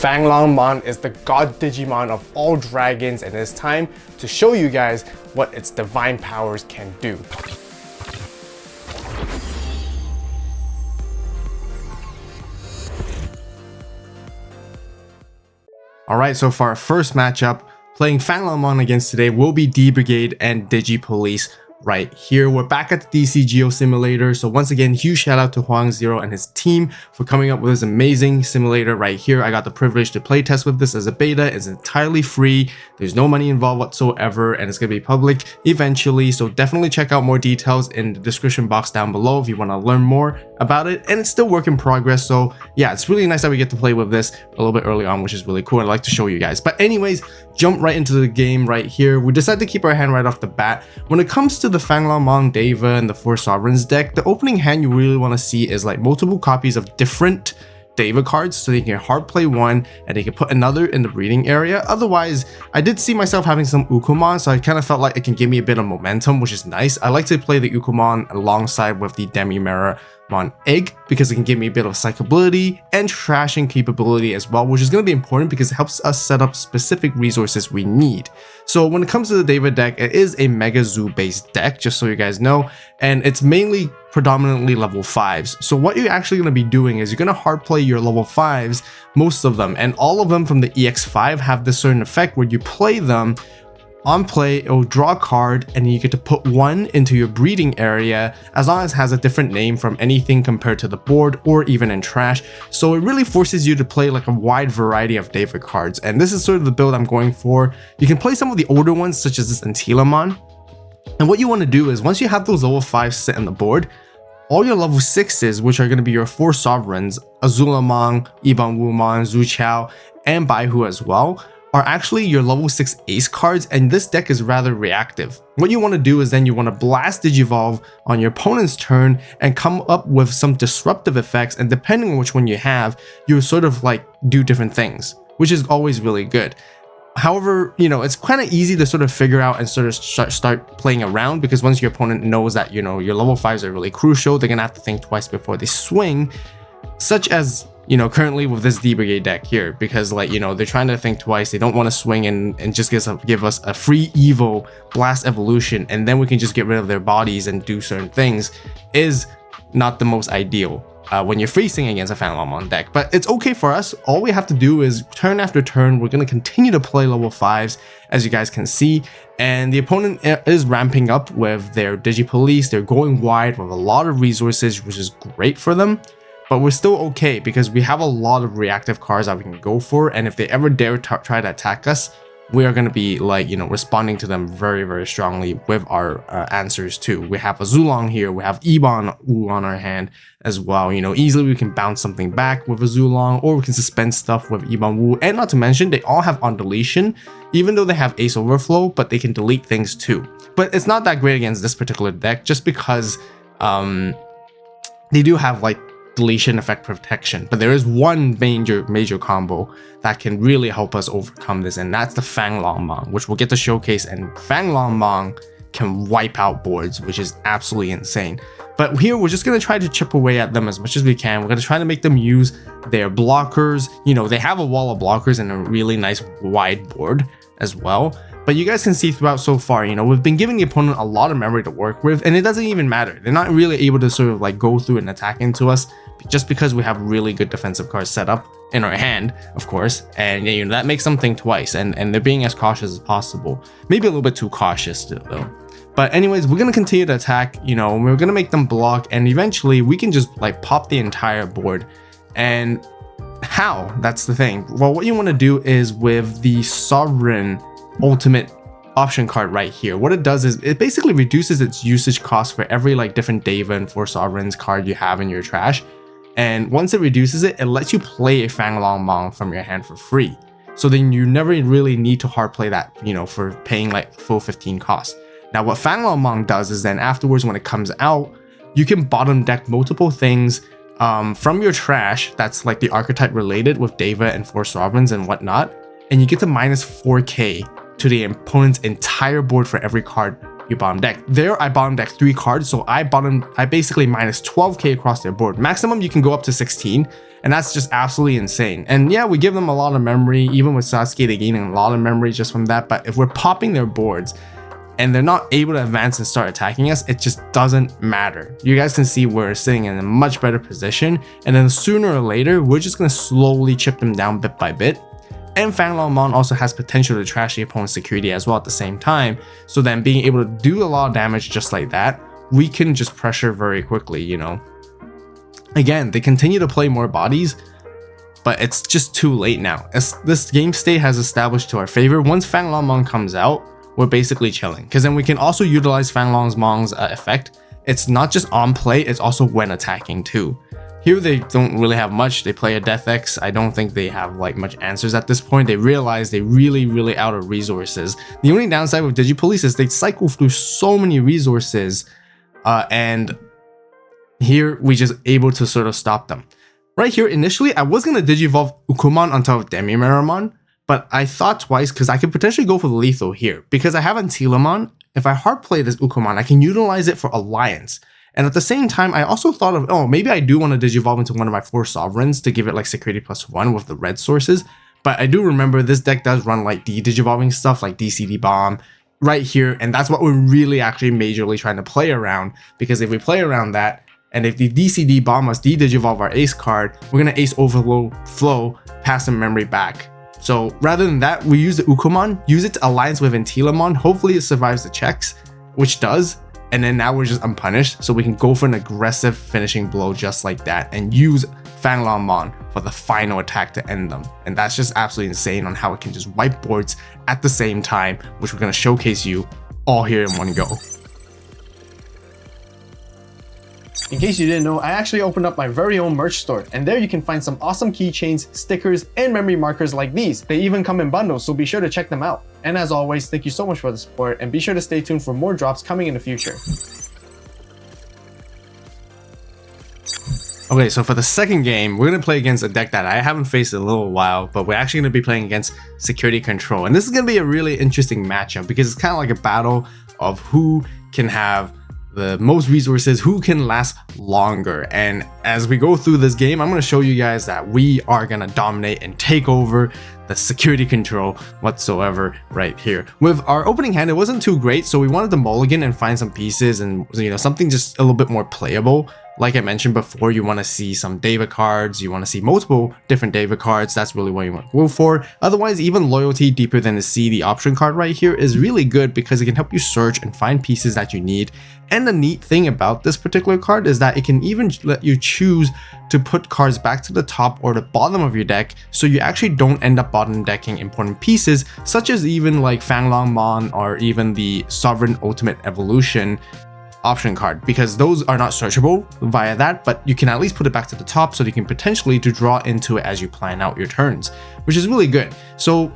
Fanglongmon is the god Digimon of all dragons, and it's time to show you guys what its divine powers can do. Alright, so for our first matchup, playing Fanglongmon against today will be D-Brigade and Digipolice. Right here, we're back at the DC Geo Simulator. So once again, huge shout out to Huang Zero and his team for coming up with this amazing simulator right here. I got the privilege to play test with this as a beta. It's entirely free. There's no money involved whatsoever, and it's going to be public eventually. So definitely check out more details in the description box down below if you want to learn more about it. And it's still work in progress. So yeah, it's really nice that we get to play with this a little bit early on, which is really cool. I'd like to show you guys. But anyways, jump right into the game right here. We decided to keep our hand right off the bat. When it comes to the Fanglongmon Deva and the Four Sovereigns deck, the opening hand you really want to see is like multiple copies of different Deva cards, so you can hard play one and they can put another in the breeding area. Otherwise, I did see myself having some Ukomon, so I kind of felt like it can give me a bit of momentum, which is nice. I like to play the Ukomon alongside with the Demimeramon Egg because it can give me a bit of psychability and trashing capability as well, which is going to be important because it helps us set up specific resources we need. So when it comes to the Deva deck, it is a Mega Zoo based deck, just so you guys know, and it's mainly predominantly level 5s. So what you're actually going to be doing is you're going to hard play your level 5s, most of them, and all of them from the EX5 have this certain effect where you play them. On play, it will draw a card and you get to put one into your breeding area as long as it has a different name from anything compared to the board or even in trash. So it really forces you to play like a wide variety of Deva cards, and this is sort of the build I'm going for. You can play some of the older ones such as this Antilamon, and what you want to do is once you have those level 5s sit on the board, all your level 6s, which are going to be your 4 sovereigns, Azulamon, Ibanwumon, Zuchao, and Baihu as well, are actually your level 6 ace cards, and this deck is rather reactive. What you want to do is then you want to blast Digivolve on your opponent's turn and come up with some disruptive effects, and depending on which one you have, you sort of like do different things, which is always really good. However, you know, it's kind of easy to sort of figure out and sort of start playing around, because once your opponent knows that, you know, your level 5s are really crucial, they're gonna have to think twice before they swing, such as, you know, currently with this D-Brigade deck here, because like, you know, they're trying to think twice. They don't want to swing and just give us a free Evo Blast Evolution, and then we can just get rid of their bodies and do certain things, is not the most ideal when you're facing against a Fanglongmon deck. But it's okay for us. All we have to do is turn after turn, we're going to continue to play level 5s, as you guys can see, and the opponent is ramping up with their Digipolice. They're going wide with a lot of resources, which is great for them. But we're still okay because we have a lot of reactive cards that we can go for, and if they ever dare try to attack us, we are going to be like, you know, responding to them very, very strongly with our answers too. We have a Zulong here, we have Iban on our hand as well. You know, easily we can bounce something back with a Zulong, or we can suspend stuff with Iban Wu. And not to mention, they all have on deletion, even though they have Ace Overflow, but they can delete things too. But it's not that great against this particular deck, just because they do have like deletion effect protection, but there is one major combo that can really help us overcome this, and that's the Fanglongmon, which we'll get to showcase. And Fanglongmon can wipe out boards, which is absolutely insane. But here we're just going to try to chip away at them as much as we can. We're going to try to make them use their blockers. You know, they have a wall of blockers and a really nice wide board as well. But you guys can see throughout so far, you know, we've been giving the opponent a lot of memory to work with, and it doesn't even matter. They're not really able to sort of like go through and attack into us just because we have really good defensive cards set up in our hand, of course. And you know, that makes them think twice, and they're being as cautious as possible. Maybe a little bit too cautious though. But anyways, we're going to continue to attack, you know, we're going to make them block, and eventually we can just like pop the entire board. And how? That's the thing. Well, what you want to do is with the Sovereign Ultimate option card right here, what it does is it basically reduces its usage cost for every like different Deva and 4 Sovereigns card you have in your trash. And once it reduces it, it lets you play a Fanglongmon from your hand for free. So then you never really need to hard play that, you know, for paying like full 15 costs. Now what Fanglongmon does is then afterwards, when it comes out, you can bottom deck multiple things from your trash that's like the archetype related with Deva and 4 Sovereigns and whatnot, and you get to minus 4k to the opponent's entire board for every card you bottom deck. There, I bottom deck 3 cards, so I basically minus 12k across their board. Maximum, you can go up to 16, and that's just absolutely insane. And yeah, we give them a lot of memory. Even with Sasuke, they gain a lot of memory just from that. But if we're popping their boards and they're not able to advance and start attacking us, it just doesn't matter. You guys can see we're sitting in a much better position, and then sooner or later, we're just gonna slowly chip them down bit by bit. And Fang Lao Mon also has potential to trash the opponent's security as well at the same time. So then being able to do a lot of damage just like that, we can just pressure very quickly, you know. Again, they continue to play more bodies, but it's just too late now. As this game state has established to our favor, once Fang Lao Mon comes out, we're basically chilling. Because then we can also utilize Fang Lao Mon's effect. It's not just on play, it's also when attacking too. Here they don't really have much. They play a Death X. I don't think they have like much answers at this point. They realize they really out of resources. The only downside with Digipolice is they cycle through so many resources, and here we just able to sort of stop them. Right here, initially I was gonna Digivolve Ukuman on top of Demimeramon, but I thought twice because I could potentially go for the lethal here. Because I have Antilamon, if I hard play this Ukuman, I can utilize it for Alliance. And at the same time, I also thought of, oh, maybe I do want to Digivolve into one of my 4 Sovereigns to give it like security +1 with the red sources. But I do remember this deck does run like de-Digivolving stuff like DCD Bomb right here. And that's what we're really actually majorly trying to play around. Because if we play around that, and if the DCD Bomb us de-Digivolve our Ace card, we're going to Ace Overflow, pass some memory back. So rather than that, we use the Ukuman, use it to alliance with Antilamon. Hopefully it survives the checks, which does. And then now we're just unpunished, so we can go for an aggressive finishing blow just like that and use Fang Lao Mon for the final attack to end them. And that's just absolutely insane on how it can just wipe boards at the same time, which we're going to showcase you all here in one go. In case you didn't know, I actually opened up my very own merch store, and there you can find some awesome keychains, stickers, and memory markers like these. They even come in bundles, so be sure to check them out. And as always, thank you so much for the support, and be sure to stay tuned for more drops coming in the future. Okay, so for the second game, we're going to play against a deck that I haven't faced in a little while, but we're actually going to be playing against Security Control. And this is going to be a really interesting matchup because it's kind of like a battle of who can have the most resources, who can last longer. And as we go through this game, I'm going to show you guys that we are going to dominate and take over the Security Control whatsoever right here. With our opening hand, it wasn't too great, so we wanted to mulligan and find some pieces and, you know, something just a little bit more playable. Like I mentioned before, you want to see some Deva cards, you want to see multiple different Deva cards. That's really what you want to go for. Otherwise, even Loyalty Deeper Than the Sea, the option card right here, is really good because it can help you search and find pieces that you need. And the neat thing about this particular card is that it can even let you choose to put cards back to the top or the bottom of your deck, so you actually don't end up bottom decking important pieces, such as even like Fang Lao Mon or even the Sovereign Ultimate Evolution option card, because those are not searchable via that, but you can at least put it back to the top so you can potentially to draw into it as you plan out your turns, which is really good. So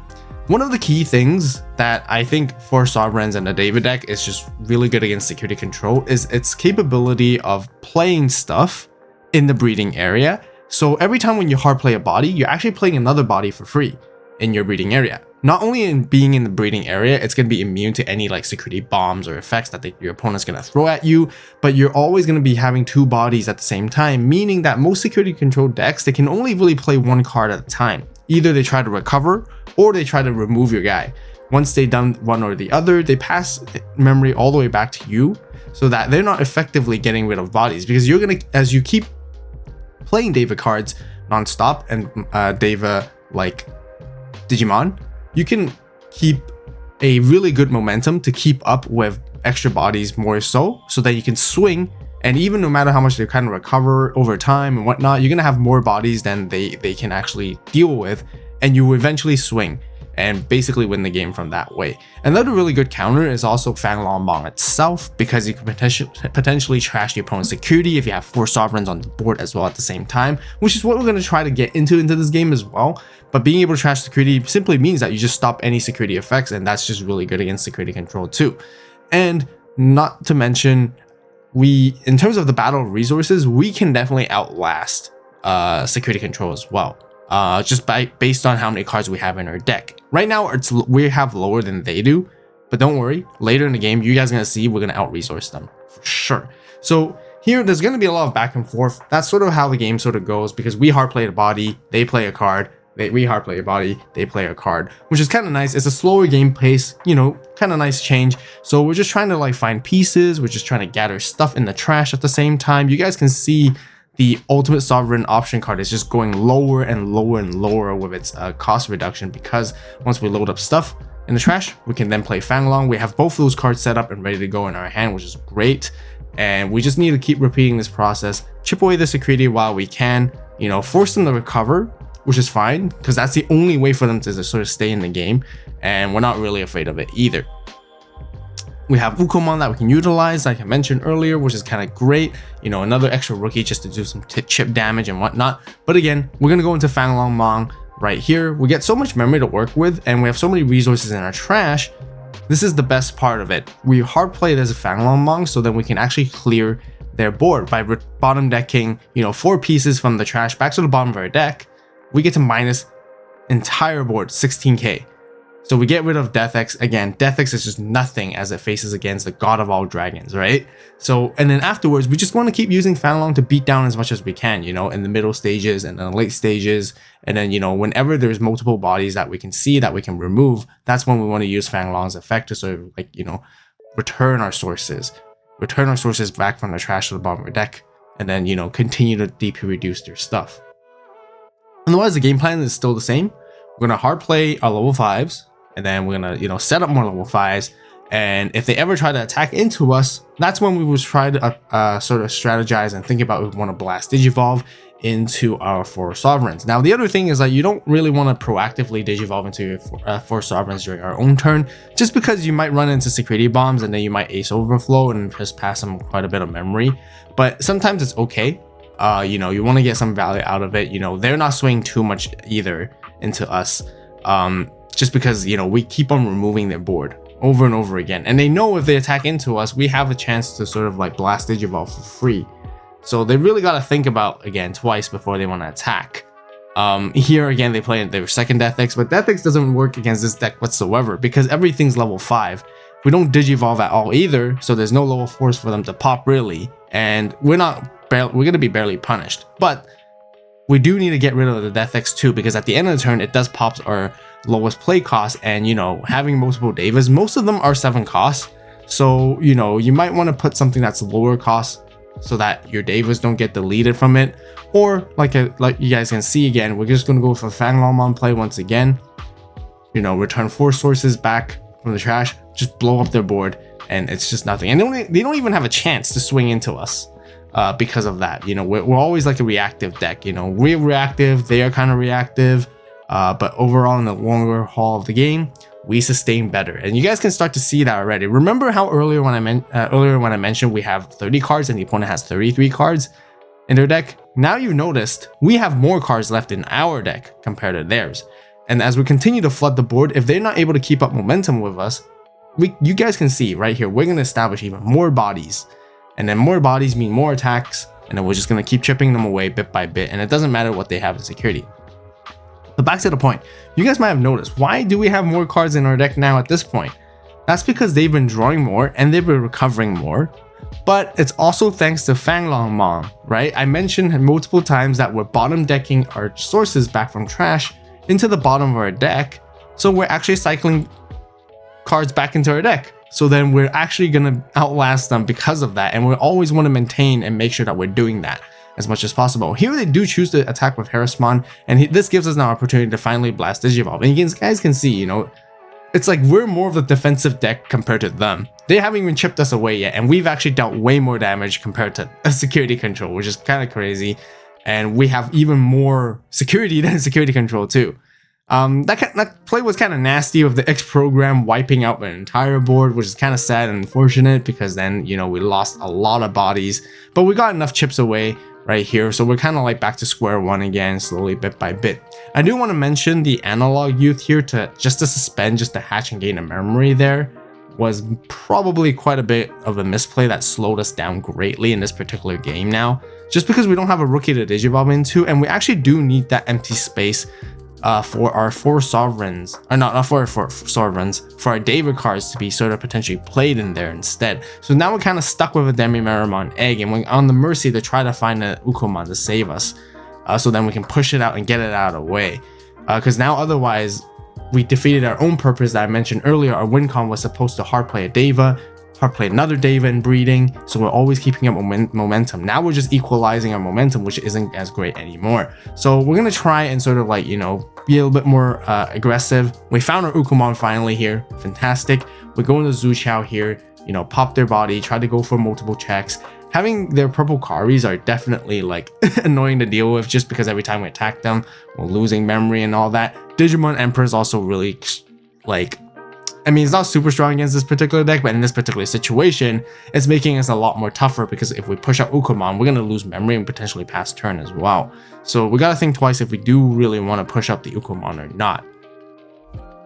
one of the key things that I think for Sovereigns and the Deva deck is just really good against Security Control is its capability of playing stuff in the breeding area. So every time when you hard play a body, you're actually playing another body for free in your breeding area. Not only in being in the breeding area, it's going to be immune to any like security bombs or effects that your opponent's going to throw at you, but you're always going to be having 2 bodies at the same time, meaning that most Security Control decks, they can only really play 1 card at a time. Either they try to recover or they try to remove your guy. Once they've done one or the other, they pass memory all the way back to you so that they're not effectively getting rid of bodies, because you're going to, as you keep playing Deva cards non-stop and Deva like Digimon, you can keep a really good momentum to keep up with extra bodies more so that you can swing, and even no matter how much they kind of recover over time and whatnot, you're gonna have more bodies than they can actually deal with, and you will eventually swing and basically win the game from that way. Another really good counter is also Fang Lao Mon itself, because you can potentially trash the opponent's security if you have 4 Sovereigns on the board as well at the same time, which is what we're going to try to get into this game as well. But being able to trash security simply means that you just stop any security effects, and that's just really good against Security Control too. And not to mention, in terms of the battle of resources, we can definitely outlast Security Control as well. Just based on how many cards we have in our deck. Right now, we have lower than they do, But don't worry, later in the game, you guys are going to see we're going to out-resource them for sure. So here, there's going to be a lot of back and forth. That's sort of how the game sort of goes, because we hard play the body, they play a card. We hard play a body, they play a card, which is kind of nice. It's a slower game pace, you know, kind of nice change. So we're just trying to like find pieces. We're just trying to gather stuff in the trash at the same time. You guys can see the Ultimate Sovereign option card is just going lower and lower and lower with its cost reduction, because once we load up stuff in the trash, we can then play Fang Long. We have both those cards set up and ready to go in our hand, which is great. And we just need to keep repeating this process, chip away the security while we can, you know, force them to recover, which is fine, because that's the only way for them to sort of stay in the game. And we're not really afraid of it either. We have Ukomon that we can utilize, like I mentioned earlier, which is kind of great. You know, another extra rookie just to do some chip damage and whatnot. But again, we're going to go into Fang Long Mong right here. We get so much memory to work with, and we have so many resources in our trash. This is the best part of it. We hard play it as a Fang Long Mong, so then we can actually clear their board by bottom decking, you know, 4 pieces from the trash back to the bottom of our deck. We get to minus entire board 16k. So we get rid of Death X. Again, Death X is just nothing as it faces against the god of all dragons, right? So, and then afterwards, we just want to keep using Fang Long to beat down as much as we can, you know, in the middle stages and the late stages. And then, you know, whenever there's multiple bodies that we can see that we can remove, that's when we want to use Fang Long's effect to sort of like, you know, return our sources back from the trash to the bottom of our deck, and then, you know, continue to DP reduce their stuff. Otherwise, the game plan is still the same. We're going to hard play our level 5s. And then we're gonna, you know, set up more level 5s. And if they ever try to attack into us, that's when we would try to sort of strategize and think about if we want to blast Digivolve into our 4 Sovereigns. Now, the other thing is that you don't really want to proactively Digivolve into your 4 Sovereigns during our own turn, just because you might run into security bombs and then you might ace overflow and just pass them quite a bit of memory. But sometimes it's okay. You know, you want to get some value out of it. You know, they're not swinging too much either into us. Just because, you know, we keep on removing their board over and over again. And they know if they attack into us, we have a chance to sort of like blast Digivolve for free. So they really got to think about, again, twice before they want to attack. Here, again, they play their second Death X, but Death X doesn't work against this deck whatsoever because everything's level 5. We don't Digivolve at all either, so there's no level 4s for them to pop really. And we're going to be barely punished. But we do need to get rid of the Death X too, because at the end of the turn, it does pops our lowest play cost, and you know, having multiple Devas, most of them are 7 costs. So, you know, you might want to put something that's lower cost so that your Devas don't get deleted from it. Or like you guys can see again, we're just going to go for Fang Long Mong play once again. You know, return 4 sources back from the trash, just blow up their board, and it's just nothing. And they don't even have a chance to swing into us. Because of that, you know, we're always like a reactive deck. You know, we're reactive, they are kind of reactive, but overall in the longer haul of the game, we sustain better, and you guys can start to see that already. Remember how earlier when I mentioned we have 30 cards and the opponent has 33 cards in their deck? Now you noticed we have more cards left in our deck compared to theirs, and as we continue to flood the board, if they're not able to keep up momentum with us, you guys can see right here, we're going to establish even more bodies. And then more bodies mean more attacks, and then we're just going to keep chipping them away bit by bit, and it doesn't matter what they have in security. But back to the point, you guys might have noticed, why do we have more cards in our deck now at this point? That's because they've been drawing more and they've been recovering more, but it's also thanks to Fang Long Mong, right? I mentioned multiple times that we're bottom decking our sources back from trash into the bottom of our deck, so we're actually cycling cards back into our deck. So then we're actually going to outlast them because of that. And we always want to maintain and make sure that we're doing that as much as possible. Here they do choose to attack with Harrismon, and this gives us an opportunity to finally blast Digivolve. And you guys can see, you know, it's like we're more of the defensive deck compared to them. They haven't even chipped us away yet, and we've actually dealt way more damage compared to a security control, which is kind of crazy. And we have even more security than security control too. That play was kind of nasty with the X program wiping out an entire board, which is kind of sad and unfortunate because then, you know, we lost a lot of bodies, but we got enough chips away right here. So we're kind of like back to square one again, slowly bit by bit. I do want to mention the analog youth here to suspend just to hatch and gain a memory there was probably quite a bit of a misplay that slowed us down greatly in this particular game now, just because we don't have a rookie to Digivolve into, and we actually do need that empty space for our 4 sovereigns, or not for our 4 sovereigns, for our David cards to be sort of potentially played in there instead. So now we're kind of stuck with a Demi-Meramon egg, and we're on the mercy to try to find an Ukomon to save us, so then we can push it out and get it out of the way. Because now otherwise, we defeated our own purpose that I mentioned earlier. Our win con was supposed to hard play a Deva, hard play another Deva in breeding, so we're always keeping up momentum. Now we're just equalizing our momentum, which isn't as great anymore. So we're gonna try and sort of like, you know, be a little bit more aggressive. We found our Ukomon finally here, fantastic. We're going to Zuchao here, you know, pop their body, try to go for multiple checks. Having their purple Karis are definitely like annoying to deal with, just because every time we attack them, we're losing memory and all that. Digimon Emperor is also really like, I mean, it's not super strong against this particular deck, but in this particular situation, it's making us a lot more tougher, because if we push out Ukomon, we're going to lose memory and potentially pass turn as well. So we got to think twice if we do really want to push up the Ukomon or not.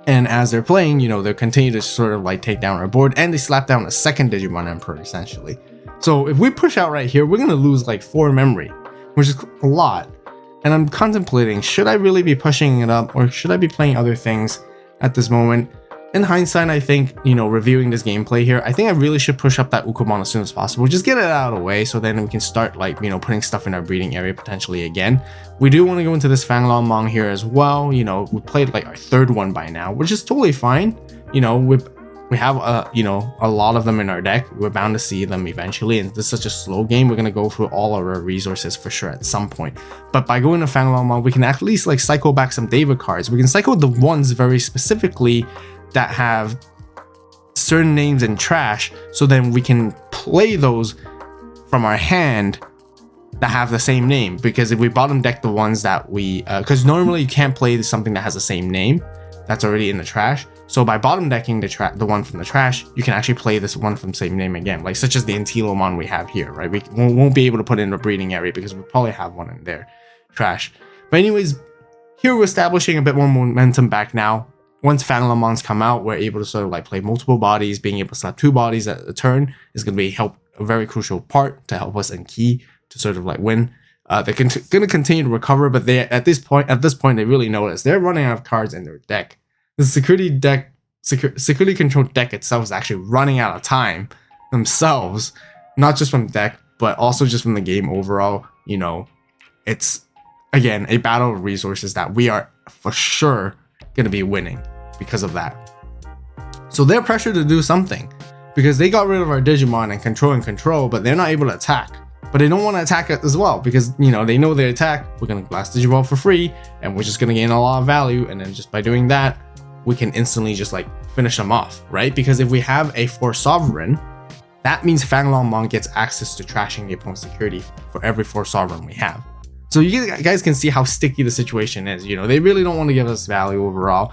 And as they're playing, you know, they continue to sort of like take down our board, and they slap down a second Digimon Emperor essentially. So if we push out right here, we're going to lose like 4 memory, which is a lot. And I'm contemplating, should I really be pushing it up, or should I be playing other things at this moment? In hindsight, I think, you know, reviewing this gameplay here, I think I really should push up that Ukomon as soon as possible. Just get it out of the way, so then we can start, like, you know, putting stuff in our breeding area potentially again. We do want to go into this Fanglongmong here as well. You know, we played like our 3rd one by now, which is totally fine. You know, we have you know, a lot of them in our deck. We're bound to see them eventually, and this is such a slow game. We're gonna go through all of our resources for sure at some point. But by going to Fanglongmong, we can at least like cycle back some David cards. We can cycle the ones very specifically that have certain names in trash, so then we can play those from our hand that have the same name. Because if we bottom deck the ones that we because normally you can't play something that has the same name that's already in the trash. So by bottom decking the one from the trash, you can actually play this one from the same name again, like such as the Antilomon we have here, right? We won't be able to put it in a breeding area because we probably have one in there, trash. But anyways, here we're establishing a bit more momentum back now. Once Fanglongmongs come out, we're able to sort of like play multiple bodies. Being able to slap 2 bodies at a turn is going to be a very crucial part to help us in key to sort of like win. They're going to continue to recover, but they at this point they really notice they're running out of cards in their deck. The security control deck itself is actually running out of time themselves, not just from deck, but also just from the game overall. You know, it's again a battle of resources that we are for sure going to be winning because of that. So they're pressured to do something, because they got rid of our Digimon and control, but they're not able to attack. But they don't want to attack it as well, because, you know, they know they attack, we're going to blast Digivolve for free, and we're just going to gain a lot of value, and then just by doing that, we can instantly just like finish them off, right? Because if we have a 4 sovereign, that means Fanglongmong gets access to trashing the opponent's security for every 4 sovereign we have. So you guys can see how sticky the situation is. You know, they really don't want to give us value overall.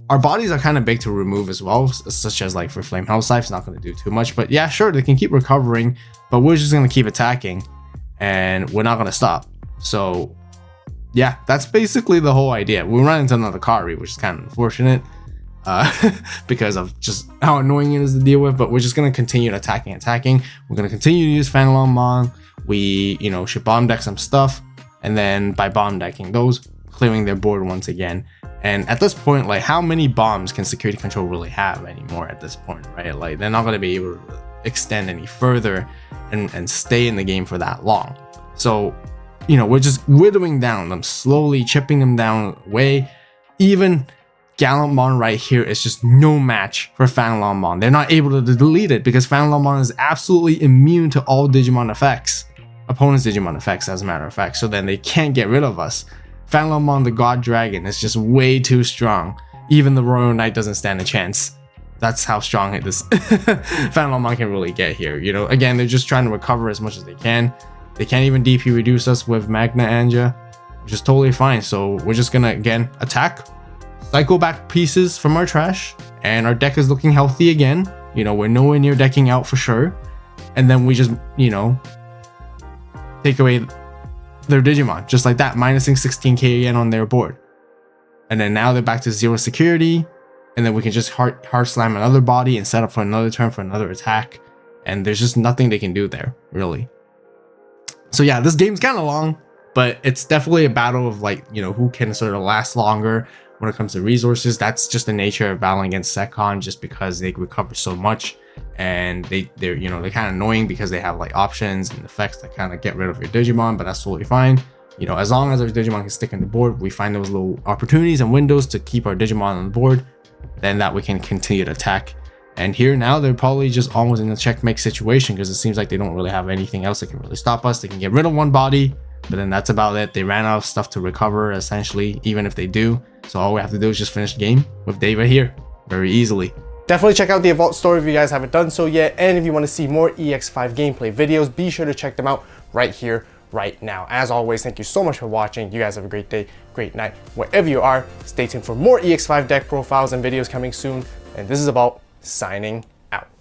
Our bodies are kind of big to remove as well, such as like for Flame Hellscythe, it's not going to do too much. But yeah, sure, they can keep recovering, but we're just going to keep attacking, and we're not going to stop. So yeah, that's basically the whole idea. We run into another Kari, which is kind of unfortunate because of just how annoying it is to deal with, but we're just going to continue attacking. We're going to continue to use Fanglongmong. We, you know, should bomb deck some stuff, and then by bomb decking those, clearing their board once again. And at this point, like, how many bombs can security control really have anymore at this point, right? Like, they're not going to be able to extend any further and stay in the game for that long. So, you know, we're just whittling down them, slowly chipping them down away. Even Gallantmon right here is just no match for Fanglongmon. They're not able to delete it because Fanglongmon is absolutely immune to all Digimon effects. Opponent's Digimon effects, as a matter of fact. So then they can't get rid of us. Fanglongmon, the God Dragon, is just way too strong. Even the Royal Knight doesn't stand a chance. That's how strong this Fanglongmon can really get here. You know, again, they're just trying to recover as much as they can. They can't even DP reduce us with Magna Anja, which is totally fine. So we're just gonna, again, attack, cycle back pieces from our trash, and our deck is looking healthy again. You know, we're nowhere near decking out for sure. And then we just, you know, take away their Digimon, just like that, minusing 16k again on their board. And then now they're back to 0 security, and then we can just hard slam another body and set up for another turn for another attack. And there's just nothing they can do there, really. So yeah, this game's kind of long. but it's definitely a battle of like, you know, who can sort of last longer when it comes to resources. That's just the nature of battling against Sekon, just because they recover so much, and they're you know, they're kind of annoying because they have like options and effects that kind of get rid of your Digimon, but that's totally fine. You know, as long as our Digimon can stick on the board, we find those little opportunities and windows to keep our Digimon on the board, then that we can continue to attack. And here now they're probably just almost in a checkmate situation, because it seems like they don't really have anything else that can really stop us. They can get rid of one body, but then that's about it. They ran out of stuff to recover, essentially, even if they do. So all we have to do is just finish the game with Dave right here, very easily. Definitely check out the Evolve store if you guys haven't done so yet, and if you want to see more EX5 gameplay videos, be sure to check them out right here, right now. As always, thank you so much for watching. You guys have a great day, great night, wherever you are. Stay tuned for more EX5 deck profiles and videos coming soon, and this is Evolve signing out.